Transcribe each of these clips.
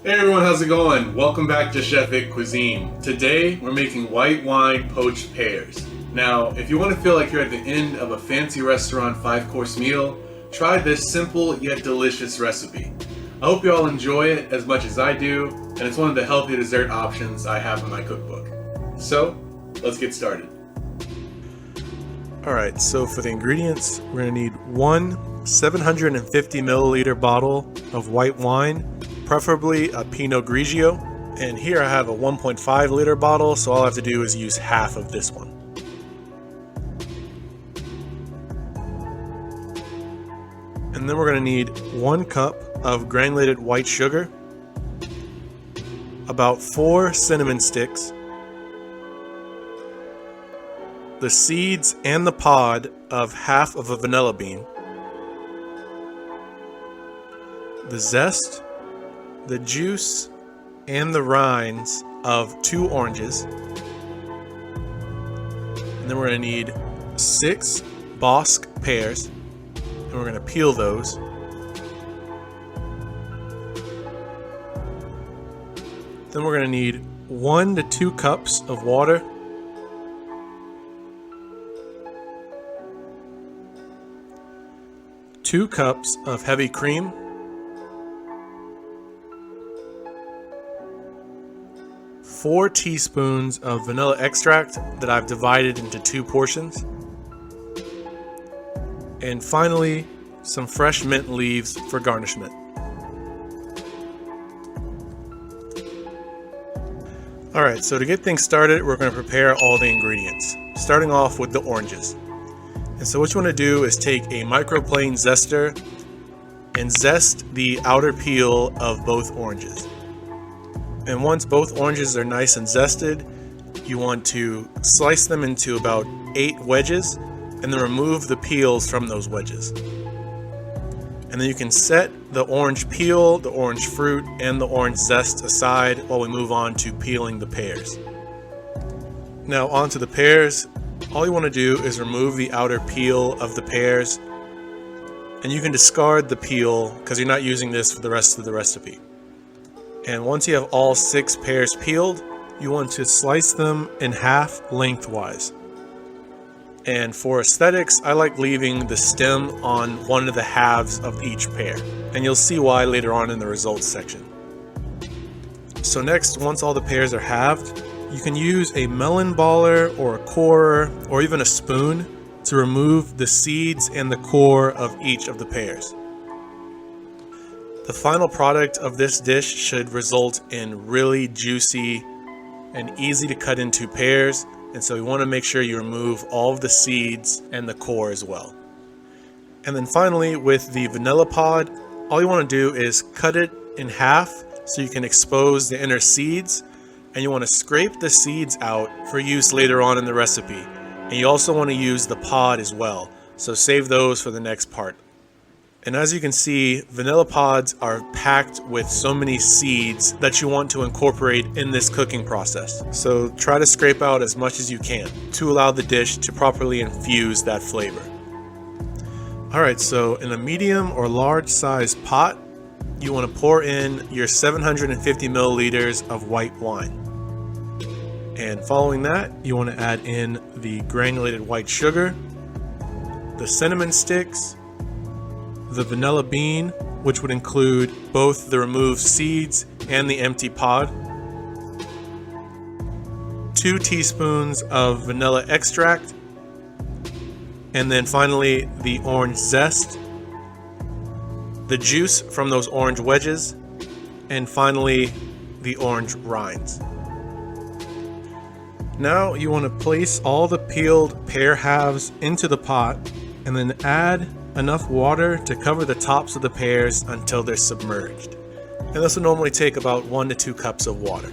Hey everyone, how's it going? Welcome back to Chef Vic Cuisine. Today we're making white wine poached pears. Now, if you want to feel like you're at the end of a fancy restaurant 5-course meal, try this simple yet delicious recipe. I hope you all enjoy it as much as I do, and it's one of the healthy dessert options I have in my cookbook. So, let's get started. Alright, so for the ingredients, we're going to need one 750 milliliter bottle of white wine, preferably a Pinot Grigio. And here I have a 1.5 liter bottle, so all I have to do is use half of this one. And then we're going to need 1 cup of granulated white sugar, about 4 cinnamon sticks, the seeds and the pod of half of a vanilla bean, the zest, the juice, and the rinds of 2 oranges. And then we're going to need 6 Bosc pears, and we're going to peel those. Then we're going to need 1 to 2 cups of water, 2 cups of heavy cream, 4 teaspoons of vanilla extract that I've divided into 2 portions, and finally some fresh mint leaves for garnishment. Alright, so to get things started, we're going to prepare all the ingredients, starting off with the oranges. And so what you want to do is take a microplane zester and zest the outer peel of both oranges. And once both oranges are nice and zested, you want to slice them into about 8 wedges and then remove the peels from those wedges. And then you can set the orange peel, the orange fruit, and the orange zest aside while we move on to peeling the pears. Now onto the pears. All you want to do is remove the outer peel of the pears, and you can discard the peel because you're not using this for the rest of the recipe. And once you have all 6 pears peeled, you want to slice them in half lengthwise. And for aesthetics, I like leaving the stem on one of the halves of each pear, and you'll see why later on in the results section. So next, once all the pears are halved, you can use a melon baller or a corer or even a spoon to remove the seeds and the core of each of the pears. The final product of this dish should result in really juicy and easy to cut into pears, and so you want to make sure you remove all of the seeds and the core as well. And then finally, with the vanilla pod, all you want to do is cut it in half so you can expose the inner seeds, and you want to scrape the seeds out for use later on in the recipe. And you also want to use the pod as well, so save those for the next part. And as you can see, vanilla pods are packed with so many seeds that you want to incorporate in this cooking process. So try to scrape out as much as you can to allow the dish to properly infuse that flavor. Alright, so in a medium or large size pot, you want to pour in your 750 milliliters of white wine. And following that, you want to add in the granulated white sugar, the cinnamon sticks, the vanilla bean, which would include both the removed seeds and the empty pod, 2 teaspoons of vanilla extract, and then finally the orange zest, the juice from those orange wedges, and finally the orange rinds. Now you want to place all the peeled pear halves into the pot and then add enough water to cover the tops of the pears until they're submerged. And this will normally take about 1 to 2 cups of water.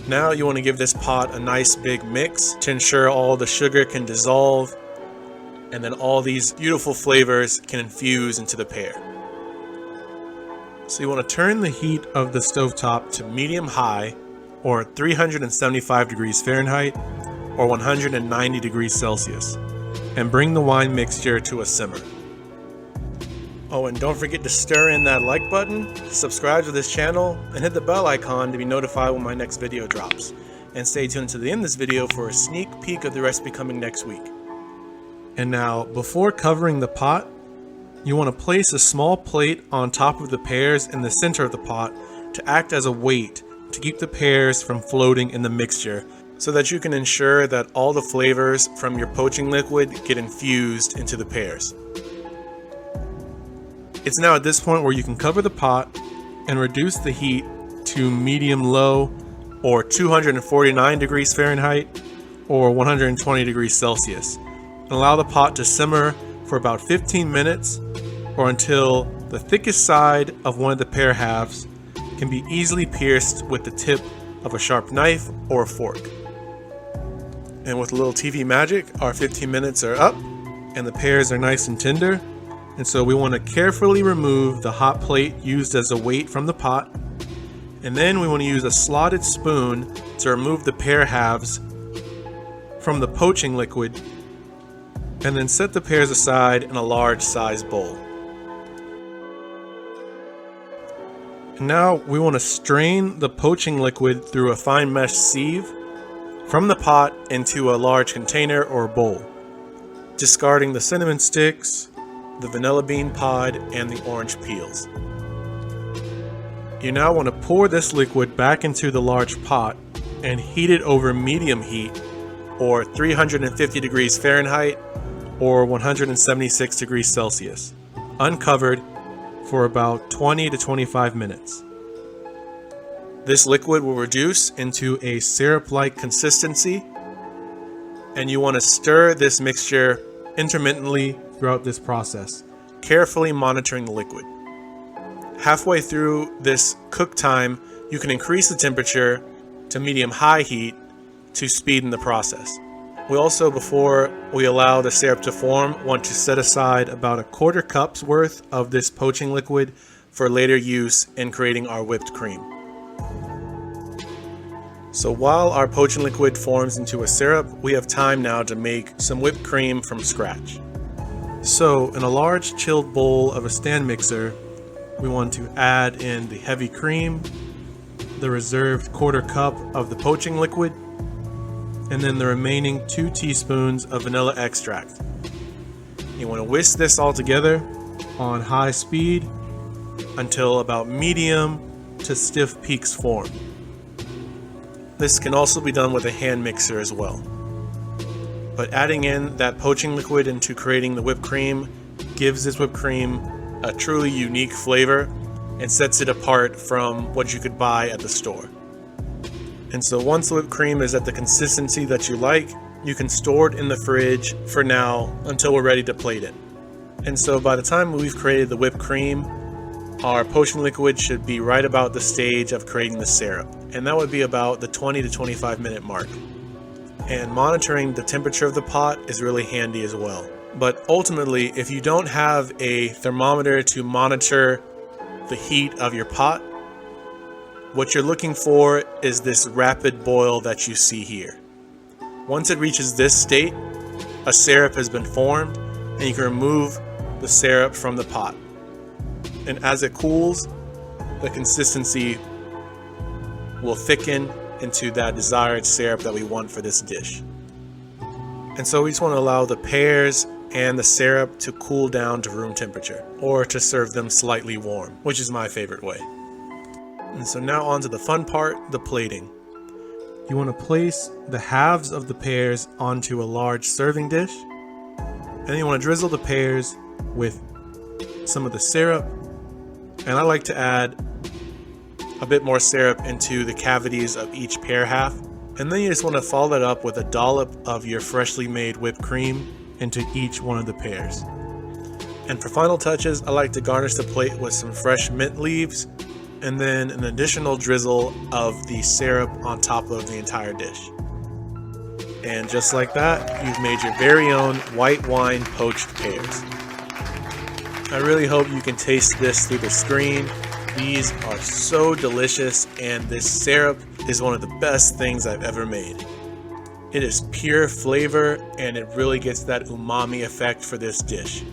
Now you want to give this pot a nice big mix to ensure all the sugar can dissolve and then all these beautiful flavors can infuse into the pear. So you want to turn the heat of the stovetop to medium-high, or 375 degrees Fahrenheit, or 190 degrees Celsius, and bring the wine mixture to a simmer. Oh, and don't forget to stir in that like button, subscribe to this channel, and hit the bell icon to be notified when my next video drops. And stay tuned to the end of this video for a sneak peek of the recipe coming next week. And now, before covering the pot, you want to place a small plate on top of the pears in the center of the pot to act as a weight to keep the pears from floating in the mixture, so that you can ensure that all the flavors from your poaching liquid get infused into the pears. It's now at this point where you can cover the pot and reduce the heat to medium-low, or 249 degrees Fahrenheit or 120 degrees Celsius, and allow the pot to simmer for about 15 minutes or until the thickest side of one of the pear halves can be easily pierced with the tip of a sharp knife or a fork. And with a little TV magic, our 15 minutes are up and the pears are nice and tender. And so we want to carefully remove the hot plate used as a weight from the pot. And then we want to use a slotted spoon to remove the pear halves from the poaching liquid, and then set the pears aside in a large size bowl. And now we want to strain the poaching liquid through a fine mesh sieve from the pot into a large container or bowl, discarding the cinnamon sticks, the vanilla bean pod, and the orange peels. You now want to pour this liquid back into the large pot and heat it over medium heat, or 350 degrees Fahrenheit or 176 degrees Celsius, uncovered, for about 20 to 25 minutes. This liquid will reduce into a syrup-like consistency, and you want to stir this mixture intermittently throughout this process, carefully monitoring the liquid. Halfway through this cook time, you can increase the temperature to medium-high heat to speeden the process. We also, before we allow the syrup to form, want to set aside about a quarter cup's worth of this poaching liquid for later use in creating our whipped cream. So while our poaching liquid forms into a syrup, we have time now to make some whipped cream from scratch. So in a large chilled bowl of a stand mixer, we want to add in the heavy cream, the reserved quarter cup of the poaching liquid, and then the remaining 2 teaspoons of vanilla extract. You want to whisk this all together on high speed until about medium to stiff peaks form. This can also be done with a hand mixer as well. But adding in that poaching liquid into creating the whipped cream gives this whipped cream a truly unique flavor and sets it apart from what you could buy at the store. And so once the whipped cream is at the consistency that you like, you can store it in the fridge for now until we're ready to plate it. And so by the time we've created the whipped cream, our poaching liquid should be right about the stage of creating the syrup, and that would be about the 20 to 25 minute mark. And monitoring the temperature of the pot is really handy as well. But ultimately, if you don't have a thermometer to monitor the heat of your pot, what you're looking for is this rapid boil that you see here. Once it reaches this state, a syrup has been formed, and you can remove the syrup from the pot. And as it cools, the consistency will thicken into that desired syrup that we want for this dish. And so we just want to allow the pears and the syrup to cool down to room temperature, or to serve them slightly warm, which is my favorite way. And so now on to the fun part, the plating. You want to place the halves of the pears onto a large serving dish, and then you want to drizzle the pears with some of the syrup, and I like to add a bit more syrup into the cavities of each pear half, and then you just want to follow that up with a dollop of your freshly made whipped cream into each one of the pears. And for final touches, I like to garnish the plate with some fresh mint leaves, and then an additional drizzle of the syrup on top of the entire dish. And just like that, you've made your very own white wine poached pears. I really hope you can taste this through the screen. These are so delicious, and this syrup is one of the best things I've ever made. It is pure flavor, and it really gets that umami effect for this dish.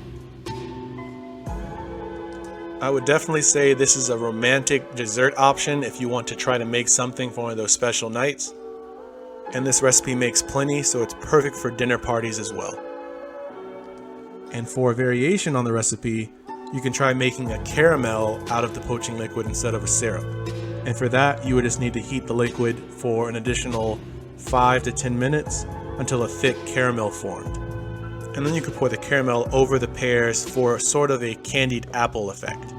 I would definitely say this is a romantic dessert option if you want to try to make something for one of those special nights. And this recipe makes plenty, so it's perfect for dinner parties as well. And for a variation on the recipe, you can try making a caramel out of the poaching liquid instead of a syrup. And for that, you would just need to heat the liquid for an additional 5 to 10 minutes until a thick caramel formed. And then you could pour the caramel over the pears for sort of a candied apple effect.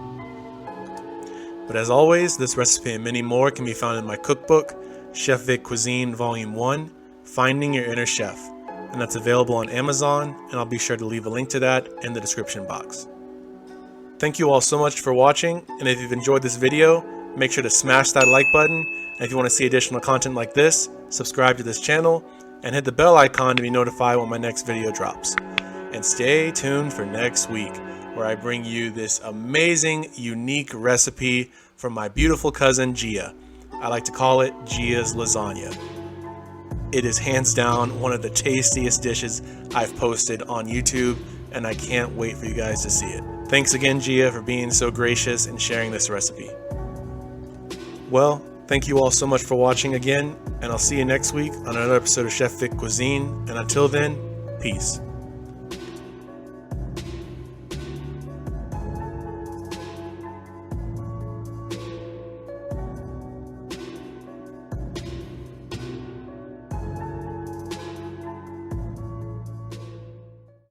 But as always, this recipe and many more can be found in my cookbook, Chef Vic Cuisine Volume 1, Finding Your Inner Chef. And that's available on Amazon, and I'll be sure to leave a link to that in the description box. Thank you all so much for watching, and if you've enjoyed this video, make sure to smash that like button, and if you want to see additional content like this, subscribe to this channel, and hit the bell icon to be notified when my next video drops. And stay tuned for next week, where I bring you this amazing, unique recipe from my beautiful cousin Gia. I like to call it Gia's Lasagna. It is hands down one of the tastiest dishes I've posted on YouTube, and I can't wait for you guys to see it. Thanks again, Gia, for being so gracious and sharing this recipe. Well, thank you all so much for watching again, and I'll see you next week on another episode of Chef Vic Cuisine, and until then, peace.